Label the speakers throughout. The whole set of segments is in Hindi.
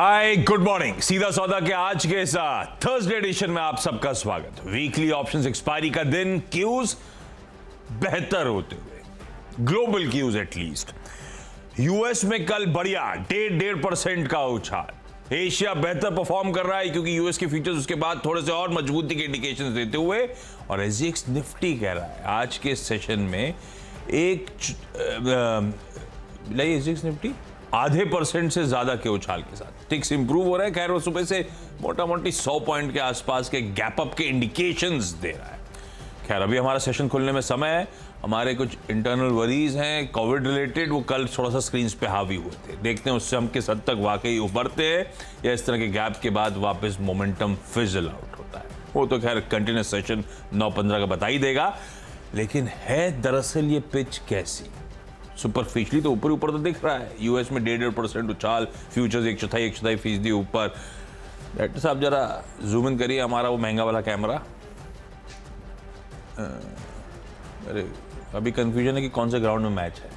Speaker 1: Hi good morning. सीधा सौदा के आज के साथ थर्सडे एडिशन में आप सबका स्वागत। वीकली ऑप्शंस एक्सपायरी का दिन, क्यूज बेहतर होते हुए, ग्लोबल क्यूज एटलीस्ट। यूएस में कल बढ़िया 1.5% का उछाल। एशिया बेहतर परफॉर्म कर रहा है क्योंकि यूएस के फीचर्स उसके बाद थोड़े से और मजबूती के इंडिकेशंस देते हुए, और एसजीएक्स निफ्टी कह रहा है आज के सेशन में एक एसजीएक्स निफ्टी आधे % से ज्यादा के उछाल के साथ टिक्स इंप्रूव हो रहा है। खैर वो सुबह से मोटा मोटी 100 पॉइंट के आसपास के गैप अप के इंडिकेशंस दे रहा है। खैर अभी हमारा सेशन खुलने में समय है। हमारे कुछ इंटरनल वरीज हैं कोविड रिलेटेड, वो कल थोड़ा सा स्क्रीन पे हावी हुए थे। देखते हैं उससे हम किस हद तक वाकई उभरते हैं या इस तरह के गैप के बाद वापस मोमेंटम फिजल आउट होता है। वो तो खैर कंटिन्यूस सेशन 9-15 का बता ही देगा। लेकिन है दरअसल ये पिच कैसी? सुपरफिशियली तो ऊपर तो दिख रहा है। यूएस में 1.5% उछाल, फ्यूचर्स 1/4 ऊपर। डॉक्टर साहब जरा जूम इन करिए हमारा वो महंगा वाला कैमरा। अरे अभी कंफ्यूजन है कि कौन से ग्राउंड में मैच है,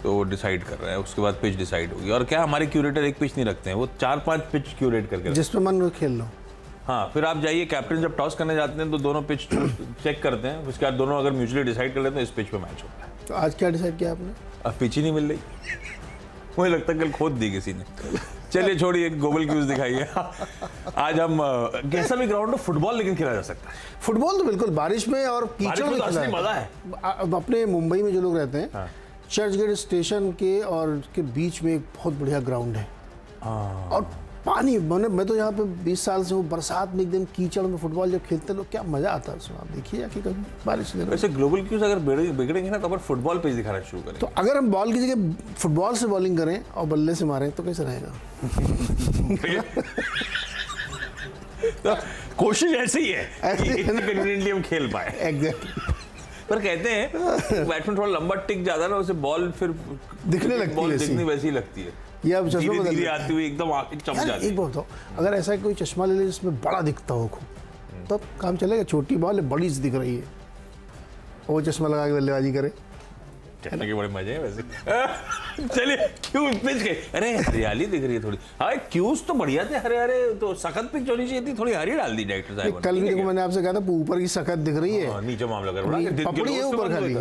Speaker 1: तो वो डिसाइड कर रहा है। उसके बाद पिच डिसाइड होगी। और क्या हमारे क्यूरेटर एक पिच नहीं रखते हैं, वो 4-5 पिच क्यूरेट करके
Speaker 2: जिस पे मन खेल लो।
Speaker 1: हाँ, फिर आप जाइए, कैप्टन जब टॉस करने जाते हैं तो दोनों पिच चेक करते हैं। उसके बाद दोनों अगर म्यूचुअली डिसाइड कर लेते हैं इस पिच पे मैच होता है।
Speaker 2: तो आज क्या डिसाइड किया आपने?
Speaker 1: अब पिच ही नहीं मिल रही। मुझे लगता है कल खोद दी किसी ने। चलिए छोड़िए, ग्लोबल क्यूज दिखाइए। आज हम कैसा भी ग्राउंड हो, फुटबॉल लेकिन खेला जा सकता है।
Speaker 2: फुटबॉल तो बिल्कुल बारिश में और कीचड़ में
Speaker 1: खेला है। मजा है।
Speaker 2: अब अपने मुंबई में जो लोग रहते हैं,
Speaker 1: हाँ।
Speaker 2: चर्च गेट स्टेशन के और के बीच में एक बहुत बढ़िया ग्राउंड है। और पानी, मैं तो यहाँ पे 20 साल से हूँ। बरसात में एकदम कीचड़ में फुटबॉल जब खेलते लोग, क्या मजा आता है उसमें। आप देखिए कि कभी बारिश के दिन।
Speaker 1: वैसे ग्लोबल क्यूज अगर बिगड़ेंगे ना तो अपन फुटबॉल पे दिखाना शुरू करें।
Speaker 2: तो अगर हम बॉल की जगह फुटबॉल से बॉलिंग करें और बल्ले से मारें तो कैसे रहेगा?
Speaker 1: तो कोशिश ऐसी ही है कि कन्वीनियंटली हम खेल पाए।
Speaker 2: एग्जैक्टली।
Speaker 1: पर कहते हैं बैट्समैन थोड़ा लंबा टिक जाता है ना, उसे बॉल फिर
Speaker 2: दिखने लगती है,
Speaker 1: बॉल दिखनी वैसी लगती है।
Speaker 2: ये अब चश्मा बदल
Speaker 1: धीरे आती हुई एकदम आंखें चमक जाती है।
Speaker 2: एक बात बताओ, अगर ऐसा कोई चश्मा ले ले जिसमें बड़ा दिखता हो खूब, तब काम चलेगा। छोटी बॉल है, बड़ी सी दिख रही है, वो चश्मा लगा के बल्लेबाजी करे,
Speaker 1: कहने के बड़े मजे हैं वैसे। चलिए क्यूज पिच के, अरे हरियाली दिख रही है थोड़ी। हाँ क्यूज तो बढ़िया थे, हरे हरे, तो सख्त पिच होनी चाहिए थी, थोड़ी हरी डाल दी डायरेक्टर साहब।
Speaker 2: कल भी देखो मैंने आपसे कहा था ऊपर की सख्त दिख रही है।
Speaker 1: नीचे मामला कर
Speaker 2: पपड़ी है ऊपर खाली।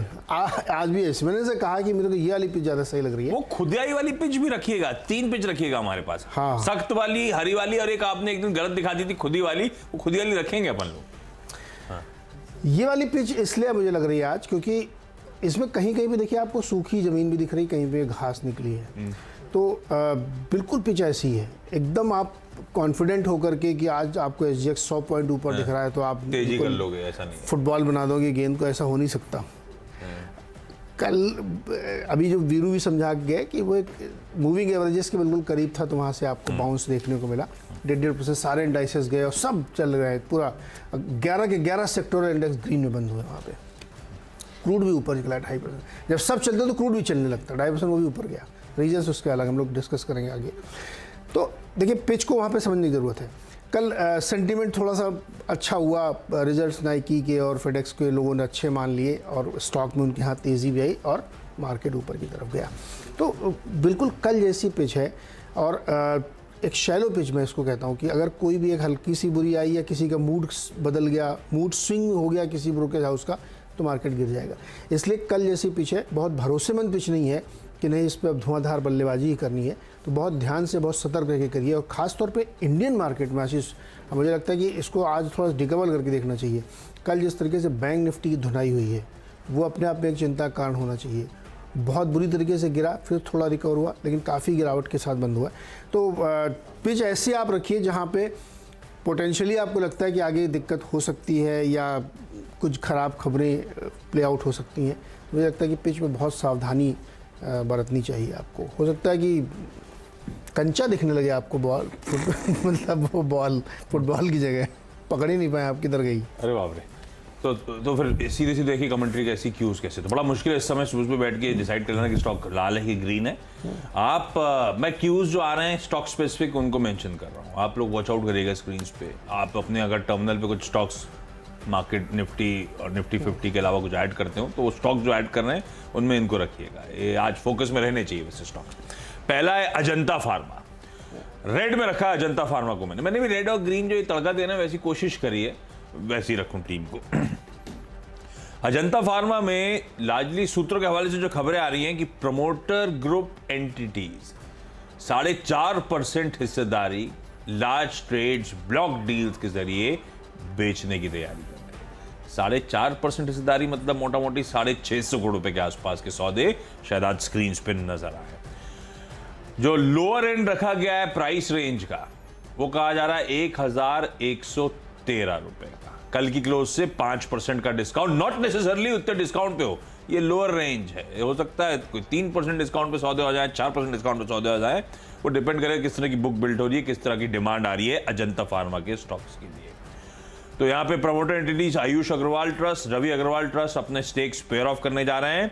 Speaker 2: आज भी ऐसे मैंने से कहा कि मेरे को ये वाली पिच ज्यादा सही लग रही है।
Speaker 1: वो खुदियाई वाली पिच भी रखिएगा, 3 पिच रखिएगा हमारे पास।
Speaker 2: हाँ।
Speaker 1: सख्त वाली, हरी वाली, और एक आपने एक दिन गलत दिखा दी थी खुदी वाली, वो खुदी वाली रखेंगे अपन लोग।
Speaker 2: ये वाली पिच इसलिए मुझे लग रही है आज क्योंकि इसमें कहीं कहीं भी देखिए आपको सूखी जमीन भी दिख रही, कहीं पे घास निकली है। तो बिल्कुल पिच ऐसी है, एकदम आप कॉन्फिडेंट होकर के कि आज आपको एसजीएक्स 100 पॉइंट ऊपर दिख रहा है तो आप
Speaker 1: तेजी कर लोगे, ऐसा नहीं
Speaker 2: फुटबॉल बना दोगे गेंद को, ऐसा हो नहीं सकता। कल अभी जो वीरू भी समझा गए कि वो एक मूविंग एवरेजेस के बिल्कुल करीब था, तो वहाँ से आपको बाउंस देखने को मिला। 1.5% सारे इंडाइसेस गए और सब चल रहे हैं। पूरा 11 के 11 सेक्टोरल इंडेक्स ग्रीन में बंद हुए। वहाँ पे क्रूड भी ऊपर निकला 2.5%। जब सब चलते तो क्रूड भी चलने लगता, 2.5% वो भी ऊपर गया। रीजन्स उसके अलग हम लोग डिस्कस करेंगे आगे। तो देखिए पिच को वहाँ पे समझने की ज़रूरत है। कल सेंटीमेंट थोड़ा सा अच्छा हुआ, रिजल्ट्स नाइकी के और फेडेक्स के लोगों ने अच्छे मान लिए और स्टॉक में उनके यहाँ तेज़ी भी आई और मार्केट ऊपर की तरफ गया। तो बिल्कुल कल जैसी पिच है। और एक शैलो पिच मैं इसको कहता हूँ कि अगर कोई भी एक हल्की सी बुरी आई या किसी का मूड बदल गया, मूड स्विंग हो गया किसी ब्रोकरेज हाउस का, तो मार्केट गिर जाएगा। इसलिए कल जैसी पिच है, बहुत भरोसेमंद पिच नहीं है कि नहीं इस पर अब धुआंधार बल्लेबाजी ही करनी है। तो बहुत ध्यान से, बहुत सतर्क रह के करिए। और ख़ास तौर पे इंडियन मार्केट में आशीष, मुझे लगता है कि इसको आज थोड़ा डिकवर करके देखना चाहिए। कल जिस तरीके से बैंक निफ्टी की धुनाई हुई है वो अपने आप में एक चिंता का कारण होना चाहिए। बहुत बुरी तरीके से गिरा, फिर थोड़ा रिकवर हुआ, लेकिन काफ़ी गिरावट के साथ बंद हुआ। तो पिच ऐसी आप रखिए जहाँ पे पोटेंशियली आपको लगता है कि आगे दिक्कत हो सकती है या कुछ ख़राब खबरें प्ले आउट हो सकती हैं। मुझे लगता है कि पिच में बहुत सावधानी बरतनी चाहिए आपको। हो सकता है कि कंचा दिखने लगे आपको बॉल, मतलब वो बॉल फुटबॉल की जगह पकड़ ही नहीं पाए, आप किधर गई।
Speaker 1: अरे बाप रे। तो फिर सीधे सीधे देखिए कमेंट्री कैसी, क्यूज कैसे, तो बड़ा मुश्किल है इस समय सुबह बैठ के डिसाइड करना कि स्टॉक लाल है कि ग्रीन है। आप मैं क्यूज जो आ रहे हैं स्टॉक स्पेसिफिक उनको मेंशन कर रहा हूँ, आप लोग वॉच आउट करिएगा स्क्रीन पे। आप अपने अगर टर्मिनल पे कुछ स्टॉक्स मार्केट निफ्टी और निफ्टी 50 के अलावा कुछ ऐड करते हो तो वो स्टॉक जो ऐड कर रहे हैं उनमें इनको रखिएगा। ये आज फोकस में रहने चाहिए वैसे स्टॉक। पहला है अजंता फार्मा। रेड में रखा अजंता फार्मा को। मैंने भी रेड और ग्रीन जो ये तड़का देना वैसी कोशिश करी है, वैसी रखूं टीम को। अजंता फार्मा में लार्जली सूत्रों के हवाले से जो खबरें आ रही हैं कि प्रमोटर ग्रुप एंटिटीज 4.5% हिस्सेदारी लार्ज ट्रेड्स ब्लॉक डील्स के जरिए बेचने की तैयारी कर रहे हैं। 4.5% हिस्सेदारी मतलब मोटा मोटी 650 करोड़ रुपए के आसपास के सौदे शायद आज स्क्रीन पे नजर आए। जो लोअर एंड रखा गया है प्राइस रेंज का, वो कहा जा रहा है 1113 रुपए का। कल की क्लोज से 5% का डिस्काउंट, नॉट नेसेसरली उतने डिस्काउंट पे हो, ये लोअर रेंज है। हो सकता है कोई 3% डिस्काउंट पे सौदे हो जाए, 4% डिस्काउंट पे सौदे हो जाए, वो डिपेंड करेगा किस तरह की बुक बिल्ड हो रही है, किस तरह की डिमांड आ रही है अजंता फार्मा के स्टॉक्स के लिए। तो यहां पे promoter entities Ayush Agrawal trust, Ravi Agrawal trust अपने स्टेक्स पेयर ऑफ करने जा रहे हैं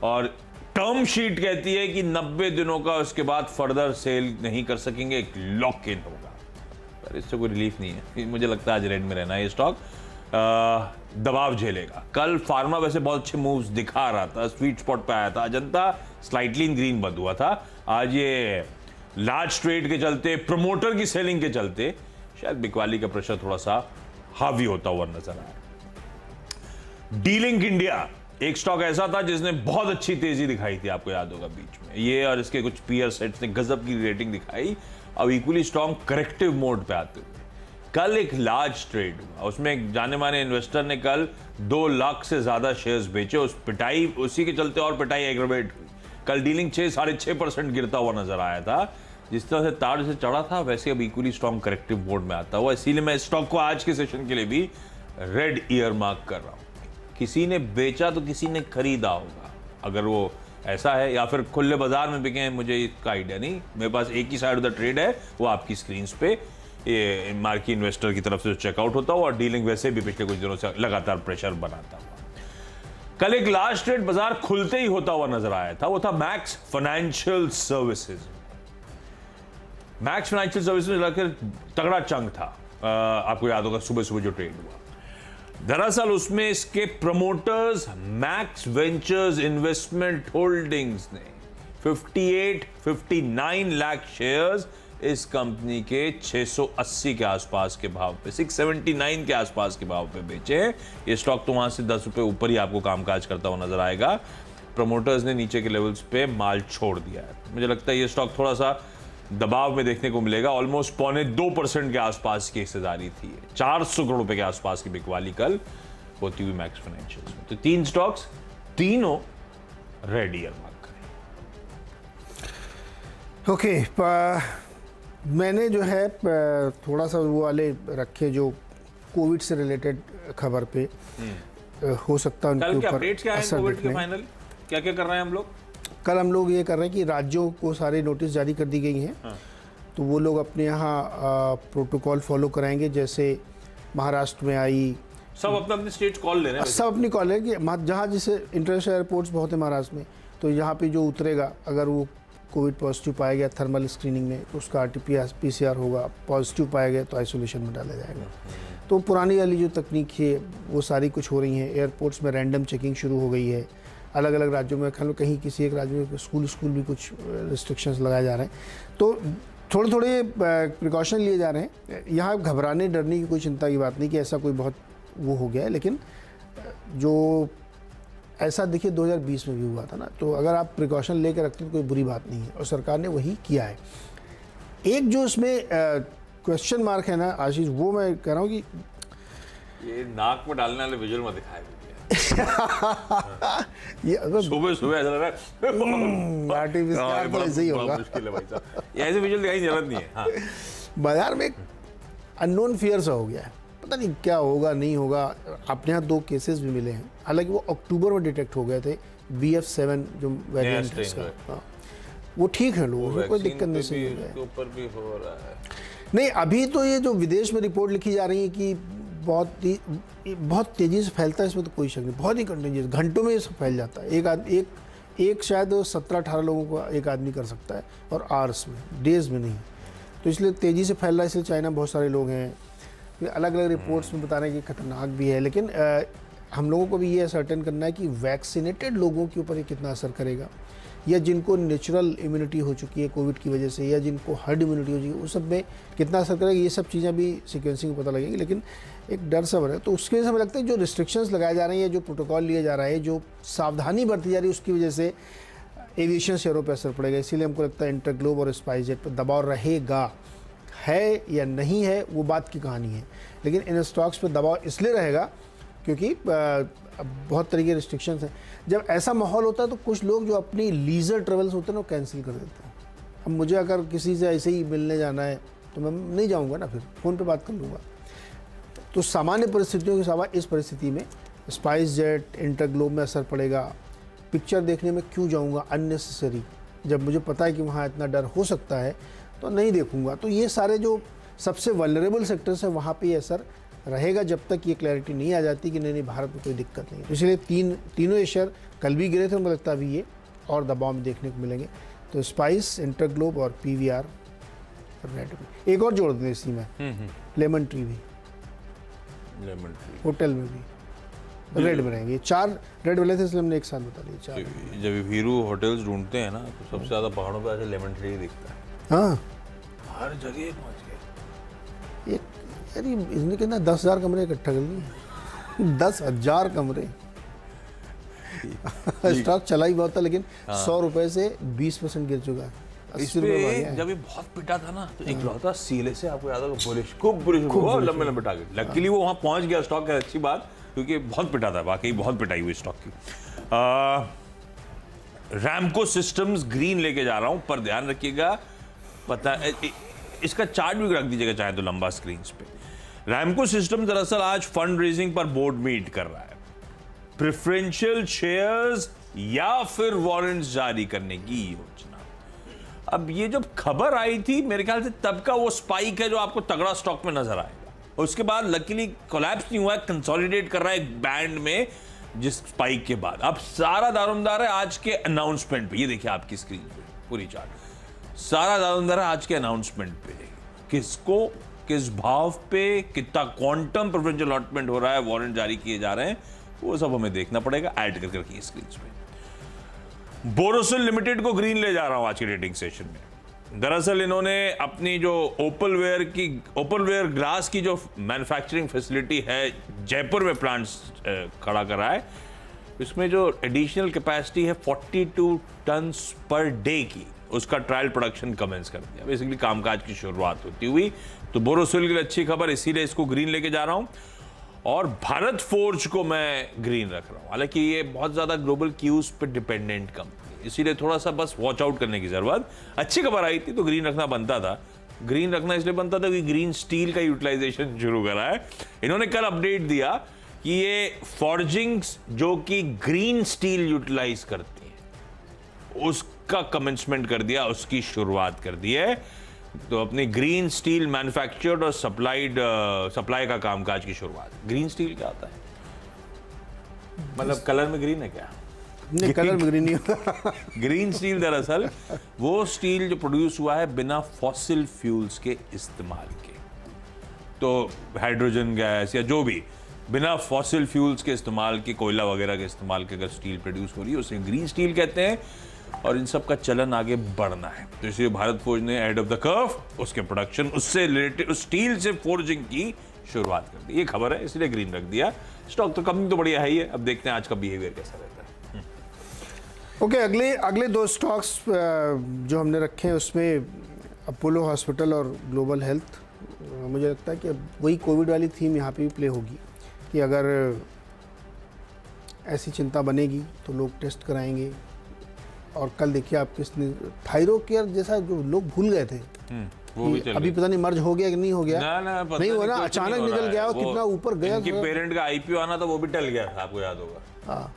Speaker 1: और टर्म शीट कहती है कि 90 दिनों का उसके बाद फर्दर सेल नहीं कर सकेंगे, एक लॉक इन होगा। पर इससे कोई रिलीफ नहीं है, मुझे लगता है आज रेड में रहना है ये स्टॉक, दबाव झेलेगा। कल फार्मा वैसे बहुत अच्छे मूव्स दिखा रहा था, स्वीट स्पॉट पे आया था, अजंता स्लाइटली इन ग्रीन बंद हुआ था। आज ये लार्ज ट्रेड के चलते, प्रमोटर की सेलिंग के चलते शायद बिकवाली का प्रेशर थोड़ा सा हावी होता हुआ नजर आया। डीलिंक इंडिया एक स्टॉक ऐसा था जिसने बहुत अच्छी तेजी दिखाई थी, आपको याद होगा बीच में, ये और इसके कुछ पीयर सेट्स ने गजब की रेटिंग दिखाई। अब इक्वली स्ट्रॉन्ग करेक्टिव मोड पे आते हुए कल एक लार्ज ट्रेड हुआ, उसमें एक जाने माने इन्वेस्टर ने कल 2 लाख से ज्यादा शेयर्स बेचे, उस पिटाई उसी के चलते और पिटाई एग्रवेट हुई। कल डीलिंग 6-6.5% गिरता हुआ नजर आया था। जिस तरह से ताड़ से चढ़ा था वैसे अब इक्वली स्ट्रॉन्ग करेक्टिव मोड में आता हुआ, इसीलिए मैं स्टॉक को आज के सेशन के लिए भी रेड ईयर मार्क कर रहा हूं। किसी ने बेचा तो किसी ने खरीदा होगा, अगर वो ऐसा है, या फिर खुले बाजार में बिके हैं, मुझे इसका आइडिया नहीं। मेरे पास एक ही साइड ऑफ द ट्रेड है, वो आपकी स्क्रीन पे ये मार्की इन्वेस्टर की तरफ से चेकआउट होता हुआ और डीलिंग वैसे भी पिछले कुछ दिनों से लगातार प्रेशर बनाता हुआ। कल एक लार्ज ट्रेड बाजार खुलते ही होता हुआ नजर आया था, वो था max financial services. Max financial services मिलाकर तगड़ा चंक था, आपको याद होगा सुबह सुबह जो ट्रेड हुआ। दरअसल उसमें इसके promoters max ventures investment holdings ने 59 लाख शेयर्स इस कंपनी के 680 के आसपास के भाव पे, 679 के आसपास के भाव पे बेचे। ये स्टॉक तो वहां से 10 रुपए ऊपर ही आपको कामकाज करता हुआ नजर आएगा। प्रमोटर्स ने नीचे के लेवल्स पे माल छोड़ दिया है। मुझे लगता है ये स्टॉक थोड़ा सा दबाव में देखने को मिलेगा। ऑलमोस्ट 2.25% के आसपास की हिस्सेदारी थी, 400 करोड़ रुपए के आसपास की बिकवाली कल होती हुई मैक्स फाइनेंशियल्स में। तो 3 स्टॉक्स, तीनों रेड ईयर मार्क करें।
Speaker 2: ओके, मैंने जो है थोड़ा सा वो वाले रखे जो कोविड से रिलेटेड खबर पे हो सकता है उनके ऊपर असर दिखने।
Speaker 1: फाइनल क्या क्या कर रहे हैं हम लोग?
Speaker 2: कल हम लोग ये कर रहे हैं कि राज्यों को सारे नोटिस जारी कर दी गई हैं। तो वो लोग अपने यहाँ प्रोटोकॉल फॉलो कराएंगे। जैसे महाराष्ट्र में आई,
Speaker 1: सब अपने अपने स्टेट कॉल ले रहे हैं,
Speaker 2: सब अपनी कॉल है कि जहाँ जैसे इंटरनेशनल एयरपोर्ट्स बहुत है महाराष्ट्र में, तो यहाँ पे जो उतरेगा अगर वो कोविड पॉजिटिव पाया गया थर्मल स्क्रीनिंग में तो उसका RT-PCR होगा, पॉजिटिव पाया गया तो आइसोलेशन में डाला जाएगा। तो पुरानी वाली जो तकनीक है वो सारी कुछ हो रही हैं। एयरपोर्ट्स में रैंडम चेकिंग शुरू हो गई है अलग अलग राज्यों में। कहीं किसी एक राज्य में स्कूल भी कुछ रिस्ट्रिक्शंस लगाए जा रहे हैं। तो थोड़े थोड़े प्रिकॉशन लिए जा रहे हैं। यहाँ घबराने डरने की कोई चिंता की बात नहीं कि ऐसा कोई बहुत वो हो गया है, लेकिन जो ऐसा देखिए 2020 में भी हुआ था ना, तो अगर आप प्रिकॉशन लेकर रखते हैं तो कोई बुरी बात नहीं है और सरकार ने वही किया है। एक जो इसमें क्वेश्चन मार्क है ना आशीष, वो मैं कह रहा हूँ कि
Speaker 1: ये नाक में डालने वाले विजुअल में दिखाया
Speaker 2: ये अगर
Speaker 1: सुबह सुबह ऐसा लग रहा है
Speaker 2: RT-PCR तो ऐसे ही होगा,
Speaker 1: मुश्किल है भाई साहब, ये ऐसे विजुअल दिखाने की जरूरत नहीं है। हाँ।
Speaker 2: बाजार में एक अननोन फियर सा हो गया है, पता नहीं क्या होगा नहीं होगा। अपने यहाँ 2 केसेस भी मिले हैं, हालांकि वो अक्टूबर में डिटेक्ट हो गए थे। BF7 जो वेरिएंट है इसका, वो ठीक है, लोगों को कोई दिक्कत नहीं है।
Speaker 1: ऊपर भी हो रहा है
Speaker 2: नहीं, अभी तो ये जो विदेश में रिपोर्ट लिखी जा रही है कि बहुत तेज़ी से फैलता है, इसमें तो कोई शक नहीं, बहुत ही कंटेंजियस, घंटों में ये सब फैल जाता है। एक शायद 17-18 लोगों को एक आदमी कर सकता है और आवर्स में, डेज में नहीं। तो इसलिए तेज़ी से फैल रहा है। इसलिए चाइना बहुत सारे लोग हैं, अलग अलग रिपोर्ट्स में बता रहे हैं कि खतरनाक भी है। लेकिन हम लोगों को भी ये सर्टेन करना है कि वैक्सीनेटेड लोगों के ऊपर ये कितना असर करेगा, या जिनको नेचुरल इम्यूनिटी हो चुकी है कोविड की वजह से, या जिनको हर्ड इम्यूनिटी हो चुकी है, उस सब में कितना असर करेगा, ये सब चीज़ें भी सीक्वेंसिंग में पता लगेंगी। लेकिन एक डर सा बना है, तो उसकी वजह से हमें लगता है जो रिस्ट्रिक्शंस लगाए जा रहे हैं, जो प्रोटोकॉल लिए जा रहा है, जो सावधानी बरती जा रही है, उसकी वजह से एविएशन शेयरों पर असर पड़ेगा। इसीलिए हमको लगता है इंटरग्लोब और स्पाइसजेट पर दबाव रहेगा। है या नहीं है वो बात की कहानी है, लेकिन इन स्टॉक्स पर दबाव इसलिए रहेगा क्योंकि बहुत तरह के रिस्ट्रिक्शंस हैं। जब ऐसा माहौल होता है तो कुछ लोग जो अपनी लीजर ट्रेवल्स होते हैं वो कैंसिल कर देते हैं। अब मुझे अगर किसी से ऐसे ही मिलने जाना है तो मैं नहीं जाऊंगा ना, फिर फ़ोन पे बात कर लूँगा। तो सामान्य परिस्थितियों के सिवा इस परिस्थिति में स्पाइसजेट, इंटरग्लोब में असर पड़ेगा। पिक्चर देखने में क्यों जाऊँगा अननेसेसरी, जब मुझे पता है कि वहाँ इतना डर हो सकता है तो नहीं देखूँगा। तो ये सारे जो सबसे वल्नरेबल सेक्टर्स हैं वहाँ पे ये असर रहेगा जब तक ये क्लैरिटी नहीं आ जाती कि नहीं भारत में कोई दिक्कत नहीं है। तो इसलिए तीनों ये शेयर कल भी गिरे थे, मुझे लगता है अभी ये और दबाव में देखने को मिलेंगे। तो स्पाइस, इंटरग्लोब और PVR रेड में। एक और जोड़ दें इसी में, लेमन ट्री भी,
Speaker 1: लेमन ट्री
Speaker 2: होटल में भी रेड में रहेंगे। 4 रेड वाले थे इसलिए हमने एक साथ बता दिए 4।
Speaker 1: जब वीरू होटल्स ढूंढते हैं ना तो सबसे ज़्यादा पहाड़ों पे ऐसे लेमन ट्री दिखता है।
Speaker 2: हाँ,
Speaker 1: हर जगह पहुँच गए।
Speaker 2: एक यानी इसने कितना 10,000 कमरे इकट्ठा कर लिए 10,000 कमरे। स्टॉक चला ही बहुत था, लेकिन 100 रुपए से 20% गिर चुका है। 80 रुपए बढ़ गया है।
Speaker 1: जब ये बहुत पिटा था ना तो एक लौता सीले से आपको याद होगा, बुलिश, खूब बुलिश, लंबे लंबे टारगेट। लकीली वो वहाँ पहुँच गया स्टॉक, है अच्छी बात, क्योंकि बहुत पिटा था, वाकई बहुत पिटाई हुई स्टॉक की। रैमको सिस्टम्स ग्रीन लेके जा रहा हूँ, पर ध्यान रखिएगा, पता इसका चार्ट भी रख दीजिएगा चाहे तो लंबा स्क्रीन पे। रैमको सिस्टम दरअसल आज फंड रेजिंग पर बोर्ड मीट कर रहा है, प्रेफरेंशियल शेयर्स या फिर वारंट्स जारी करने की योजना। अब ये जब खबर आई थी मेरे ख्याल से तब का वो स्पाइक है जो आपको तगड़ा स्टॉक में नजर आएगा। उसके बाद लकीली कोलैप्स नहीं हुआ है, कंसोलिडेट कर रहा है एक बैंड में, जिस स्पाइक के बाद अब सारा दारोमदार है आज के अनाउंसमेंट पे। ये देखिए आपकी स्क्रीन पे पूरी चार्ट, सारा दारोमदार है आज के अनाउंसमेंट पे, किसको किस भाव पे कितना क्वांटम प्रेफरेंशियल अलॉटमेंट हो रहा है, वारंट जारी किए जा रहे हैं, वो सब हमें देखना पड़ेगा। ऐड कर करके स्क्रीन पे बोरोसिल लिमिटेड को ग्रीन ले जा रहा हूं आज के ट्रेडिंग सेशन में। दरअसल इन्होंने अपनी जो ओपलवेयर ग्लास की जो मैन्युफैक्चरिंग फैसिलिटी है जयपुर में प्लांट्स खड़ा करा है, इसमें जो एडिशनल कैपेसिटी है 42 टन पर डे की, उसका ट्रायल प्रोडक्शन कमेंस कर दिया। बेसिकली कामकाज की शुरुआत होती हुई, तो बोरोसिल के लिए अच्छी खबर, इसीलिए इसको ग्रीन लेके जा रहा हूं। और भारत फोर्ज को मैं ग्रीन रख रहा हूं, हालांकि ये बहुत ज्यादा ग्लोबल क्यूज पे डिपेंडेंट कंपनी, इसीलिए थोड़ा सा बस वॉच आउट करने की जरूरत। अच्छी खबर आई थी तो ग्रीन रखना बनता था। ग्रीन रखना इसलिए बनता था कि ग्रीन स्टील का यूटिलाइजेशन शुरू करा है इन्होंने। कल अपडेट दिया कि ये फॉर्जिंग्स जो कि ग्रीन स्टील यूटिलाइज करती है उसका कमेंसमेंट कर दिया, उसकी शुरुआत कर दी है। तो अपनी ग्रीन स्टील मैन्युफैक्चर्ड और सप्लाई का कामकाज की शुरुआत। ग्रीन स्टील क्या आता है, मतलब कलर में ग्रीन है क्या?
Speaker 2: नहीं, कलर में ग्रीन नहीं होता।
Speaker 1: ग्रीन स्टील दरअसल वो स्टील जो प्रोड्यूस हुआ है बिना फॉसिल फ्यूल्स के इस्तेमाल के, तो हाइड्रोजन गैस या जो भी बिना फॉसिल फ्यूल्स के इस्तेमाल के, कोयला वगैरह के इस्तेमाल के अगर स्टील प्रोड्यूस हो रही है उसे ग्रीन स्टील कहते हैं। और इन सब का चलन आगे बढ़ना है, तो इसलिए भारत फौज ने एड ऑफ द कर्व उसके प्रोडक्शन, उससे रिलेटेड उस स्टील से फोर्जिंग की शुरुआत कर दी। ये खबर है इसलिए ग्रीन रख दिया। स्टॉक तो कंपनी तो बढ़िया है ही है, अब देखते हैं आज का बिहेवियर कैसा रहता है।
Speaker 2: ओके, अगले 2 स्टॉक्स जो हमने रखे हैं उसमें अपोलो हॉस्पिटल और ग्लोबल हेल्थ। मुझे लगता है कि अब वही कोविड वाली थीम यहाँ पे भी प्ले होगी कि अगर ऐसी चिंता बनेगी तो लोग टेस्ट कराएंगे। और कल देखिए आप किसने थायरो केयर जैसा जो लोग भूल गए थे,
Speaker 1: वो भी चल
Speaker 2: अभी पता नहीं मर्ज हो गया कि नहीं हो गया।
Speaker 1: ना, पता
Speaker 2: नहीं हुआ ना,
Speaker 1: कुछ
Speaker 2: अचानक
Speaker 1: नहीं हो
Speaker 2: निकल
Speaker 1: रहा
Speaker 2: गया
Speaker 1: है।
Speaker 2: और कितना ऊपर गया।
Speaker 1: इनकी पेरेंट का IPO आना था, वो भी टल गया था, आपको याद होगा।
Speaker 2: हाँ,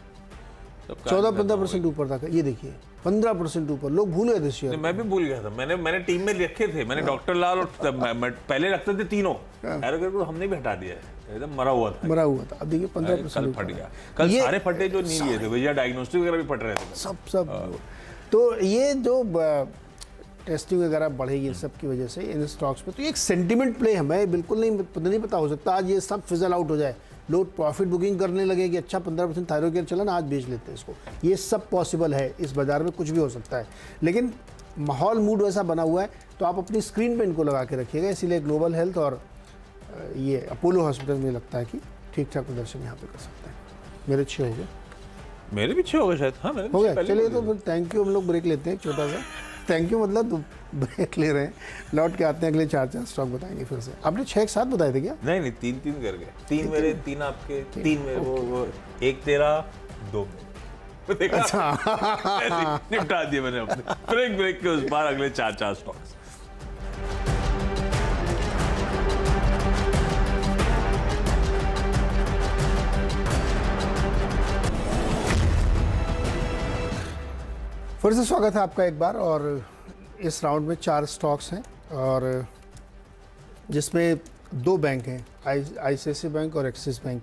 Speaker 2: 14-15% ऊपर था। ये देखिए 15% ऊपर, लोग भूल गए थे शेयर।
Speaker 1: मैं भी भूल गया था, मैंने टीम में रखे थे, मैंने डॉक्टर लाल और पहले रखते थे तीनों, हमने भी हटा दिया है, एकदम मरा हुआ था। अब देखिए 15% फट गया। कल सारे फटे जो नहीं लिए थे, विजय डायग्नोस्टिक वगैरह भी फट रहे थे
Speaker 2: सब। तो ये जो टेस्टिंग वगैरह बढ़ेगी इन सब की वजह से इन स्टॉक्स पे, तो ये एक सेंटिमेंट प्ले है। मैं बिल्कुल नहीं पता हो सकता आज ये सब फिजल आउट हो जाए, लोग प्रॉफिट बुकिंग करने लगे कि अच्छा 15% थायरोकेयर चला ना, आज बेच लेते हैं इसको। ये सब पॉसिबल है, इस बाज़ार में कुछ भी हो सकता है, लेकिन माहौल मूड वैसा बना हुआ है, तो आप अपनी स्क्रीन पे इनको लगा के रखिएगा। इसीलिए ग्लोबल हेल्थ और ये अपोलो हॉस्पिटल में लगता है कि ठीक ठाक प्रदर्शन यहाँ पे कर सकते हैं। मेरे 6 हो गए,
Speaker 1: मेरे भी 6 हो गए शायद। हाँ मेरे
Speaker 2: हो
Speaker 1: भी
Speaker 2: गया।
Speaker 1: पहले
Speaker 2: चलिए
Speaker 1: हो
Speaker 2: तो
Speaker 1: गए।
Speaker 2: फिर थैंक यू, हम लोग ब्रेक लेते हैं एक छोटा सा। थैंक यू मतलब ब्रेक ले रहे हैं, लौट के आते हैं, अगले 4 स्टॉक बताएंगे फिर से। आपने 6 एक साथ बताए थे क्या?
Speaker 1: नहीं नहीं, 3 कर गए, 3 मेरे 3 आपके, 3 मेरे, वो 1 तेरा 2 मेरे। देखा? ऐसे निपटा दिए मैंने अपने ब्रेक के उस बार अगले 4 स्टॉक्स।
Speaker 2: फिर से स्वागत है आपका एक बार, और इस राउंड में 4 स्टॉक्स हैं और जिसमें 2 बैंक हैं, ICICI बैंक और एक्सिस बैंक।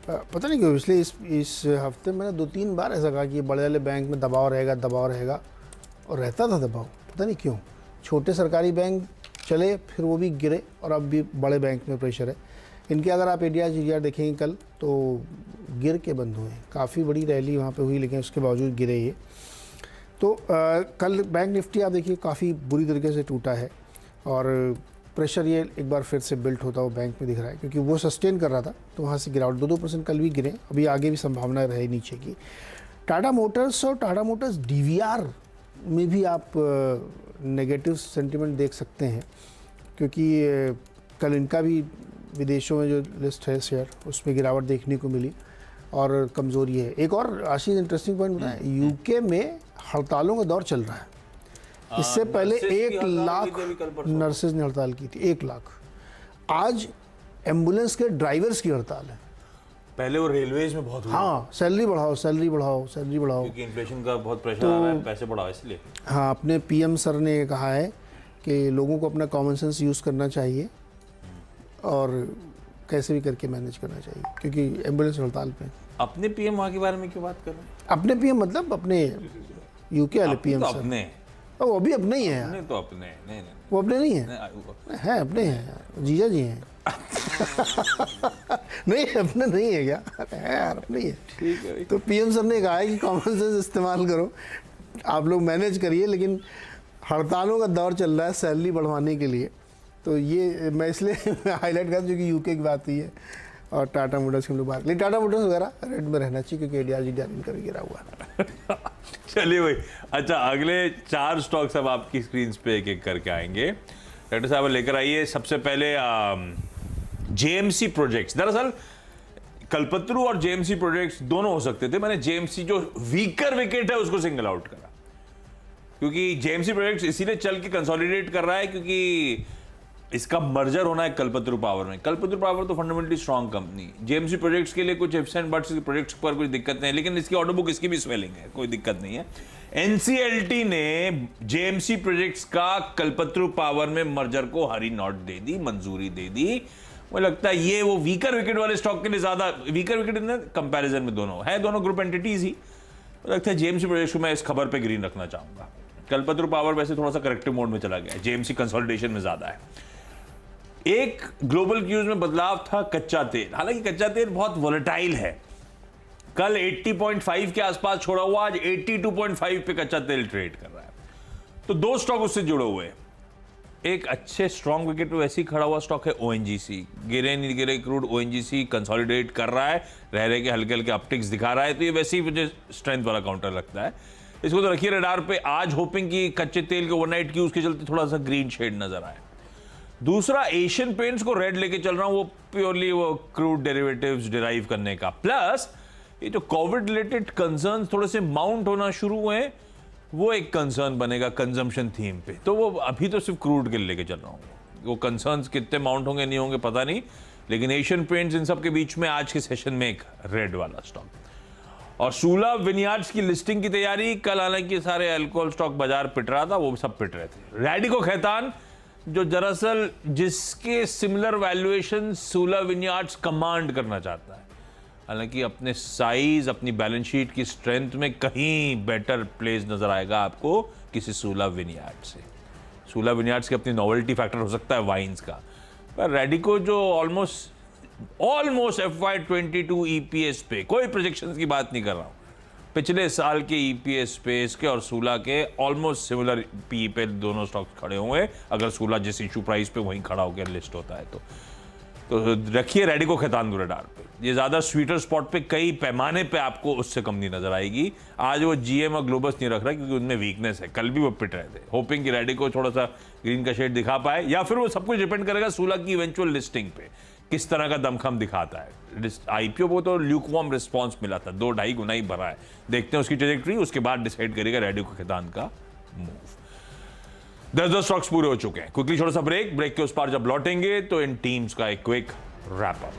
Speaker 2: पता नहीं क्यों इसलिए इस हफ्ते मैंने 2-3 बार ऐसा कहा कि बड़े वाले बैंक में दबाव रहेगा, और रहता था दबाव, पता नहीं क्यों। छोटे सरकारी बैंक चले, फिर वो भी गिरे, और अब भी बड़े बैंक में प्रेशर है। इनके अगर आप ADR देखेंगे कल, तो गिर के बंद हुए। काफ़ी बड़ी रैली वहाँ पे हुई, लेकिन उसके बावजूद गिरे ये। तो कल बैंक निफ्टी आप देखिए काफ़ी बुरी तरीके से टूटा है, और प्रेशर ये एक बार फिर से बिल्ट होता हुआ बैंक में दिख रहा है, क्योंकि वो सस्टेन कर रहा था, तो वहाँ से गिरावट 2-2% कल भी गिरे। अभी आगे भी संभावना रहे नीचे की। टाटा मोटर्स और टाटा मोटर्स DVR में भी आप नेगेटिव सेंटिमेंट देख सकते हैं, क्योंकि कल इनका भी विदेशों में जो लिस्ट है शेयर, उसमें गिरावट देखने को मिली और कमज़ोरी है। एक और आशीष इंटरेस्टिंग पॉइंट बताएं, यूके में हड़तालों का दौर चल रहा है। इससे पहले 1 लाख नर्सेज ने हड़ताल की थी, 1 लाख। आज एम्बुलेंस के ड्राइवर्स की हड़ताल है।
Speaker 1: पहले वो रेलवेज में बहुत हुआ,
Speaker 2: हाँ, सैलरी बढ़ाओ,
Speaker 1: क्योंकि इन्फ्लेशन का बहुत प्रेशर आ रहा है, पैसे बढ़ाओ इसलिए।
Speaker 2: हाँ, अपने PM सर ने कहा है कि लोगों को अपना कॉमन सेंस यूज़ करना चाहिए और कैसे भी करके मैनेज करना चाहिए, क्योंकि एम्बुलेंस हड़ताल पे।
Speaker 1: अपने PM वहाँ के बारे में क्यों बात कर रहे हैं?
Speaker 2: अपने PM मतलब अपने UK वाले PM
Speaker 1: तो
Speaker 2: सर।
Speaker 1: अपने
Speaker 2: वो भी अपने ही हैं।
Speaker 1: अपने तो अपने नहीं नहीं
Speaker 2: वो अपने नहीं हैं,
Speaker 1: नहीं,
Speaker 2: हैं अपने हैं, जीजा जी हैं। नहीं, अपने नहीं है क्या? है यार, अपने ही है।
Speaker 1: ठीक है।
Speaker 2: तो PM सर ने कहा है कि कॉमन सेंस इस्तेमाल करो, आप लोग मैनेज करिए, लेकिन हड़तालों का दौर चल रहा है सैलरी बढ़वाने के लिए। तो ये मैं इसलिए हाईलाइट कर, क्योंकि UK की बात हुई है और टाटा मोटर्स की हम लोग बात, लेकिन टाटा मोटर्स वगैरह रेड में रहना चाहिए, क्योंकि ADR इनका भी गिरा हुआ है।
Speaker 1: चलिए भाई, अच्छा अगले 4 स्टॉक्स अब आपकी स्क्रीन पे एक एक करके आएंगे। डॉक्टर साहब लेकर आइए। सबसे पहले JMC प्रोजेक्ट्स। दरअसल कल्पतरू और JMC प्रोजेक्ट्स दोनों हो सकते थे। मैंने JMC जो वीकर विकेट है उसको सिंगल आउट करा, क्योंकि JMC प्रोजेक्ट्स इसीलिए चल के कंसोलिडेट कर रहा है क्योंकि इसका मर्जर होना है कल्पतरू पावर में। कल्पतरू पावर तो fundamentally strong company. JMC projects के लिए कुछ इफ्स एंड बट्स, प्रोजेक्ट्स पर कोई दिक्कत नहीं है, लेकिन इसकी ऑर्डर बुक इसकी भी स्वेलिंग है, कोई दिक्कत नहीं है। NCLT ने JMC प्रोजेक्ट्स का कल्पतरू पावर में मर्जर को हरी नोट दे दी, मंजूरी दे दी। मुझे लगता है ये वो वीकर विकेट वाले स्टॉक के लिए ज्यादा वीकर विकेट इन कंपैरिजन में दोनों है, दोनों ग्रुप एंटिटीज ही। मुझे लगता है JMC प्रोजेक्ट्स को मैं इस खबर पे ग्रीन रखना चाहूंगा। कल्पतरू पावर वैसे थोड़ा सा करेक्टिव मोड में चला गया, JMC कंसोलिडेशन में ज्यादा है। एक ग्लोबल क्यूज में बदलाव था कच्चा तेल। हालांकि कच्चा तेल बहुत वोलेटाइल है, कल 80.5 के आसपास छोड़ा हुआ, आज 82.5 पे कच्चा तेल ट्रेड कर रहा है। तो 2 स्टॉक उससे जुड़े हुए हैं। एक अच्छे स्ट्रॉन्ग विकेट पे वैसे ही खड़ा हुआ स्टॉक है ONGC। गिरे नहीं गिरे क्रूड, ONGC कंसोलिडेट कर रहा है, रह के हल्के हल्के अपटिक्स दिखा रहा है, तो ये वैसे ही मुझे स्ट्रेंथ वाला काउंटर लगता है। इसको तो रखिए रडार पे। आज होपिंग कि कच्चे तेल के ओवरनाइट क्यूज के चलते थोड़ा सा ग्रीन शेड नजर आए। दूसरा, एशियन पेंट्स को रेड लेके चल रहा हूं, वो प्योरली वो क्रूड डेरिवेटिव्स डिराइव करने का। प्लस ये जो कोविड रिलेटेड कंसर्न्स थोड़े से माउंट होना शुरू हुए हैं, वो एक कंसर्न बनेगा कंजम्पशन थीम पे। तो वो अभी तो सिर्फ क्रूड के लेके चल रहा हूं, वो कंसर्न्स कितने माउंट होंगे नहीं होंगे पता नहीं, लेकिन एशियन पेंट्स इन सब के बीच में आज के सेशन में एक रेड वाला स्टॉक। और सूला विनियार्ड्स की लिस्टिंग की तैयारी। कल हालांकि सारे अल्कोहल स्टॉक बाजार पिट रहा था, वो सब पिट रहे थे। रैडिको खैतान, जो दरअसल जिसके सिमिलर वैल्यूएशन सूला विनियार्ड्स कमांड करना चाहता है, हालांकि अपने साइज, अपनी बैलेंस शीट की स्ट्रेंथ में कहीं बेटर प्लेस नजर आएगा आपको किसी सूला विनियार्ड से। सूला विनियार्ड्स की अपनी नॉवेल्टी फैक्टर हो सकता है वाइन्स का, पर रैडिको जो ऑलमोस्ट ऑलमोस्ट FY22 EPS पे, कोई प्रोजेक्शंस की बात नहीं कर रहा हूं, पिछले साल के EPS पे इसके और सूला के ऑलमोस्ट सिमिलर PE पे दोनों स्टॉक्स खड़े हुए, अगर सूला जिस इशू प्राइस पे वहीं खड़ा होकर लिस्ट होता है तो रखिए रैडिको खैतान के रडार पे। ये ज्यादा स्वीटर स्पॉट पे कई पैमाने पे आपको उससे कम नहीं नजर आएगी। आज वो GM और ग्लोबस नहीं रख रहा क्योंकि उनमें वीकनेस है, कल भी वो पिट रहे थे, होपिंग कि रैडिको थोड़ा सा ग्रीन का शेड दिखा पाए, या फिर वो सब कुछ डिपेंड करेगा सूला की इवेंचुअल लिस्टिंग पे किस तरह का दमखम दिखाता है। IPO को तो ल्यूकवार्म रिस्पॉन्स मिला था, 2-2.5 गुना ही भरा है, देखते हैं उसकी ट्रेजेक्टरी, उसके बाद डिसाइड करेगा रैडिको खैतान का मूव। 10 स्टॉक्स पूरे हो चुके हैं। क्विकली छोटा सा ब्रेक के उस पार जब लौटेंगे तो इन टीम्स का एक क्विक रैप अप।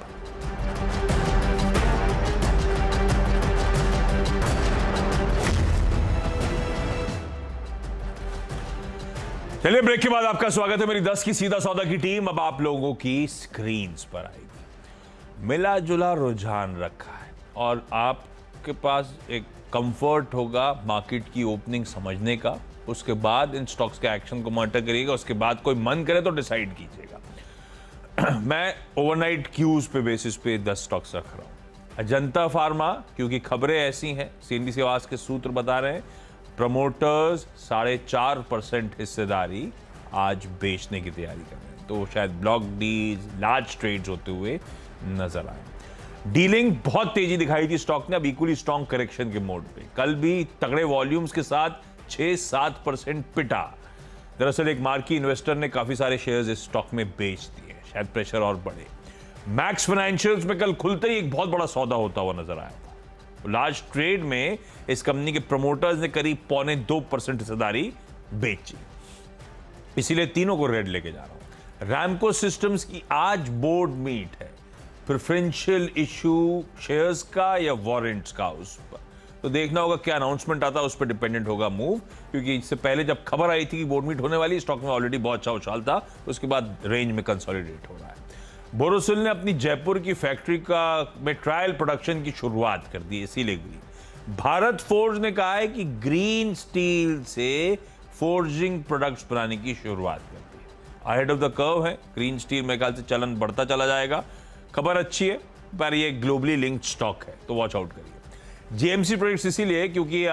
Speaker 1: चलिए ब्रेक के बाद आपका स्वागत है। मेरी 10 की सीधा सौदा की टीम अब आप लोगों की स्क्रीन्स पर आएगी। मिला जुला रुझान रखा है और आपके पास एक कंफर्ट होगा मार्केट की ओपनिंग समझने का, उसके बाद इन स्टॉक्स के एक्शन को मॉनिटर करिएगा, उसके बाद कोई मन करे तो डिसाइड कीजिएगा। मैं ओवरनाइट क्यूज पे बेसिस पे 10 स्टॉक्स रख रहा हूं। अजंता फार्मा, क्योंकि खबरें ऐसी हैं, CNBC आवाज के सूत्र बता रहे हैं, प्रमोटर्स 4.5% हिस्सेदारी आज बेचने की तैयारी कर रहे हैं, तो शायद ब्लॉक डीज, लार्ज ट्रेड्स होते हुए नजर आए। डीलिंग बहुत तेजी दिखाई थी स्टॉक ने, अब इक्वली स्ट्रॉन्ग करेक्शन के मोड पे, कल भी तगड़े वॉल्यूम्स के साथ 6-7% पिटा। दरअसल एक मार्की इन्वेस्टर ने काफी सारे शेयर्स इस स्टॉक में बेच दिए, शायद प्रेशर और बढ़े। मैक्स फाइनेंशियल्स में कल खुलते ही एक बहुत बड़ा सौदा होता हुआ नजर आया था। लार्ज ट्रेड में इस कंपनी के प्रमोटर्स ने करीब 0.25% हिस्सेदारी बेची, इसीलिए तीनों को रेड लेके जा रहा हूं। रैमको सिस्टम्स की आज बोर्ड मीट है, प्रेफरेंशियल इशू शेयर्स का या वारंट्स का, उस पर तो देखना होगा क्या अनाउंसमेंट आता है, उस पर डिपेंडेंट होगा मूव, क्योंकि इससे पहले जब खबर आई थी कि बोर्ड मीट होने वाली, स्टॉक में ऑलरेडी बहुत अच्छा उछाल था, उसके बाद रेंज में कंसोलिडेट हो रहा है। बोरोसिल ने अपनी जयपुर की फैक्ट्री में ट्रायल प्रोडक्शन की शुरुआत कर दी, इसीलिए ग्रीन। भारत फोर्ज ने कहा है कि ग्रीन स्टील से फोर्जिंग प्रोडक्ट्स बनाने की शुरुआत कर दी, अहेड ऑफ द कर्व है। ग्रीन स्टील में ख्याल से चलन बढ़ता चला जाएगा, खबर अच्छी है, पर ये ग्लोबली लिंक्ड स्टॉक है, तो वॉच आउट करिए। JMC प्रोजेक्ट्स इसीलिए क्योंकि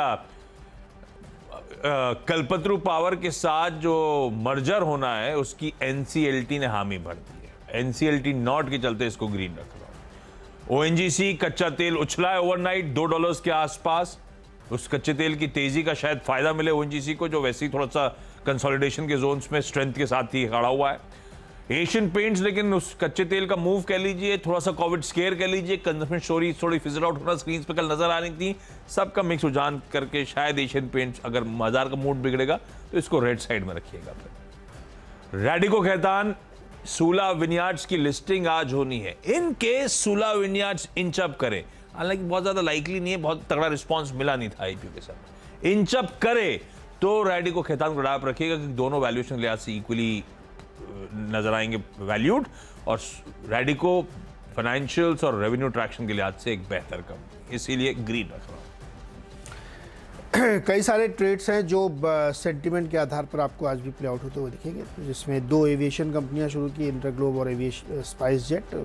Speaker 1: कल्पतरू पावर के साथ जो मर्जर होना है उसकी NCLT ने हामी भर दी है, NCLT नॉट के चलते इसको ग्रीन रख रहा हूं। ONGC कच्चा तेल उछला है ओवरनाइट $2 के आसपास, उस कच्चे तेल की तेजी का शायद फायदा मिले ONGC को, जो वैसे ही थोड़ा सा कंसोलिडेशन के जोन्स में स्ट्रेंथ के साथ ही खड़ा हुआ है। एशियन पेंट्स, लेकिन उस कच्चे तेल का मूव कह लीजिए, थोड़ा सा कोविड स्केयर कह लीजिए, कंजम्पशन स्टोरी थोड़ी फिजल आउट होना स्क्रीन पे कल नजर आ रही थी, सबका मिक्स रुझान करके शायद एशियन पेंट्स, अगर बाजार का मूड बिगड़ेगा तो इसको रेड साइड में रखिएगा। फिर रैडिको खैतान, सूला विनयार्ड्स की लिस्टिंग आज होनी है। In case Sula विनयार्ड्स inch up करे, हालांकि बहुत ज्यादा लाइकली नहीं है, बहुत तगड़ा रिस्पॉन्स मिला नहीं था IPO के साथ, इंच अप करे तो रैडिको खैतान को डाप रखिएगा, क्योंकि दोनों वैल्यूएशन लिहाज से इक्वली नजर आएंगे वैल्यूड, और रैडिको फाइनेंशियल्स और रेवेन्यू ट्रैक्शन के लिहाज से एक बेहतर कंपनी, इसीलिए ग्रीन रख रहा हूं।
Speaker 2: कई सारे ट्रेड्स हैं जो सेंटिमेंट के आधार पर आपको आज भी प्ले आउट होते हुए दिखेंगे, जिसमें 2 एविएशन कंपनियां शुरू की, इंटरग्लोब और spice jet.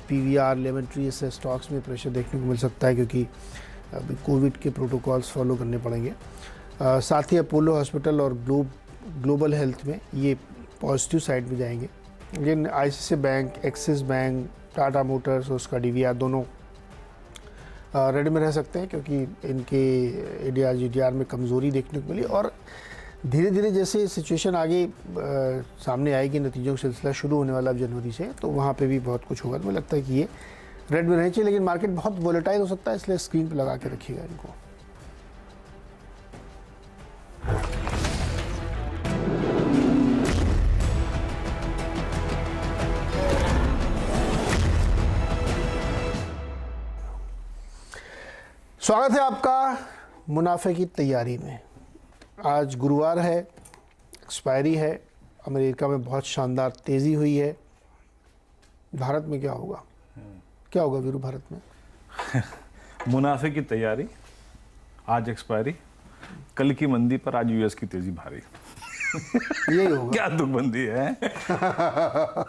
Speaker 2: PVR, lemon tree, ऐसे स्टॉक्स में प्रेशर देखने को मिल सकता है, क्योंकि अभी कोविड के प्रोटोकॉल्स फॉलो करने पड़ेंगे। साथ ही अपोलो हॉस्पिटल और ग्लोबल हेल्थ में ये पॉजिटिव साइड में जाएंगे, लेकिन ICICI bank, axis bank, Tata Motors, उसका DVR दोनों रेड में रह सकते हैं, क्योंकि इनके ADR GDR में कमज़ोरी देखने को मिली, और धीरे धीरे जैसे सिचुएशन आगे सामने आएगी, नतीजों का सिलसिला शुरू होने वाला अब जनवरी से, तो वहाँ पे भी बहुत कुछ होगा। तो मुझे लगता है कि ये रेड में रहनी चाहिए, लेकिन मार्केट बहुत वोलेटाइल हो सकता है, इसलिए स्क्रीन पर लगा के रखिएगा इनको। स्वागत है आपका मुनाफे की तैयारी में। आज गुरुवार है, एक्सपायरी है, अमेरिका में बहुत शानदार तेज़ी हुई है। भारत में क्या होगा? क्या होगा वीरू भारत में?
Speaker 3: मुनाफे की तैयारी, आज एक्सपायरी, कल की मंदी पर आज US की तेज़ी भारी।
Speaker 2: यही होगा।
Speaker 3: क्या तुकबंदी है।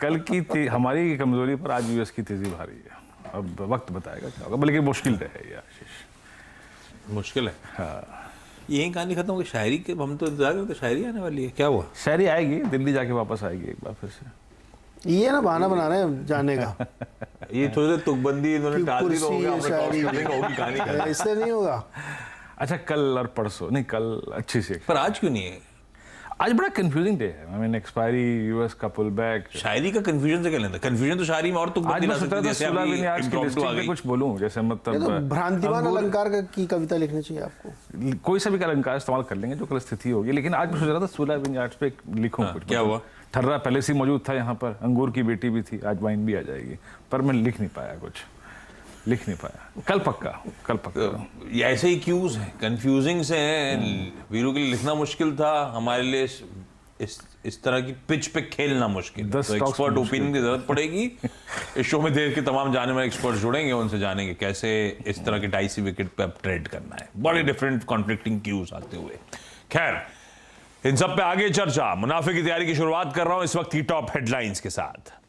Speaker 3: कल की हमारी कमजोरी पर आज यूएस की तेजी भारी है। अब वक्त बताएगा क्या होगा, बल्कि मुश्किल है ये आशीष।
Speaker 1: मुश्किल है।
Speaker 3: हाँ,
Speaker 1: यही कहानी खत्म हो गई शायरी के, हम तो इंतजार करते शायरी आने वाली है, क्या हुआ?
Speaker 3: शायरी आएगी, दिल्ली जाके वापस आएगी एक बार फिर से।
Speaker 2: ये ना बहाना बना रहे हैं जाने का।
Speaker 1: ये थोड़ी देर तुकबंदी इन्होंने टाल दी तो हो गया,
Speaker 2: कुर्सी,
Speaker 1: हमने
Speaker 2: शायरी।
Speaker 1: टॉस करेंगे, होगी कहानी खत्म।
Speaker 2: इससे नहीं होगा।
Speaker 3: अच्छा, कल और परसों नहीं, कल अच्छी सी
Speaker 1: पर आज क्यों नहीं है?
Speaker 3: आज बड़ा कंफ्यूजिंग डे है। आई मीन एक्सपायरी, यूएस का पुल बैक।
Speaker 1: शायरी का कंफ्यूजन से क्या लेना? कंफ्यूजन तो शायरी में और
Speaker 3: आज
Speaker 1: तुकबंदी
Speaker 3: मैं
Speaker 1: ला
Speaker 3: सोच
Speaker 1: सकती
Speaker 3: रहा
Speaker 1: है,
Speaker 3: था
Speaker 1: जैसे
Speaker 3: सुलह
Speaker 1: अभी
Speaker 3: बिन याज की
Speaker 1: impromptu
Speaker 3: लिस्टिंग
Speaker 1: आ
Speaker 3: पे
Speaker 1: गई।
Speaker 3: कुछ बोलूं, जैसे
Speaker 2: ये तो
Speaker 3: मतलब
Speaker 2: भ्रांतिमान
Speaker 3: अंगूर-
Speaker 2: अलंकार की कविता लिखनी चाहिए आपको।
Speaker 3: कोई सा भी अलंकार इस्तेमाल कर लेंगे जो कल स्थिति होगी। लेकिन आज मैं सोच रहा था सुलह बिन याज पे लिखूं कुछ।
Speaker 1: क्या हुआ?
Speaker 3: ठर्रा पहले से ही मौजूद था यहाँ पर, अंगूर की बेटी भी थी, आज वाइन भी आ जाएगी, पर मैं लिख नहीं पाया, कुछ लिख नहीं पाया। कल पक्का।
Speaker 1: ये ऐसे ही क्यूज हैं, कंफ्यूजिंग से हैं। वीरू के लिए लिखना मुश्किल था, हमारे लिए इस तरह की पिच पे खेलना मुश्किल है।
Speaker 3: 10
Speaker 1: तो
Speaker 3: stocks
Speaker 1: एक्सपर्ट
Speaker 3: मुश्किल
Speaker 1: ओपिनियन की जरूरत पड़ेगी। इस शो में देर के तमाम जाने वाले एक्सपर्ट जुड़ेंगे, उनसे जानेंगे कैसे इस तरह के डाइसी विकेट पे अब ट्रेड करना है। बड़े डिफरेंट कॉन्फ्लिक्टिंग क्यूज आते हुए। खैर, इन सब पे आगे चर्चा। मुनाफे की तैयारी की शुरुआत कर रहा हूं इस वक्त की टॉप हेडलाइंस के साथ।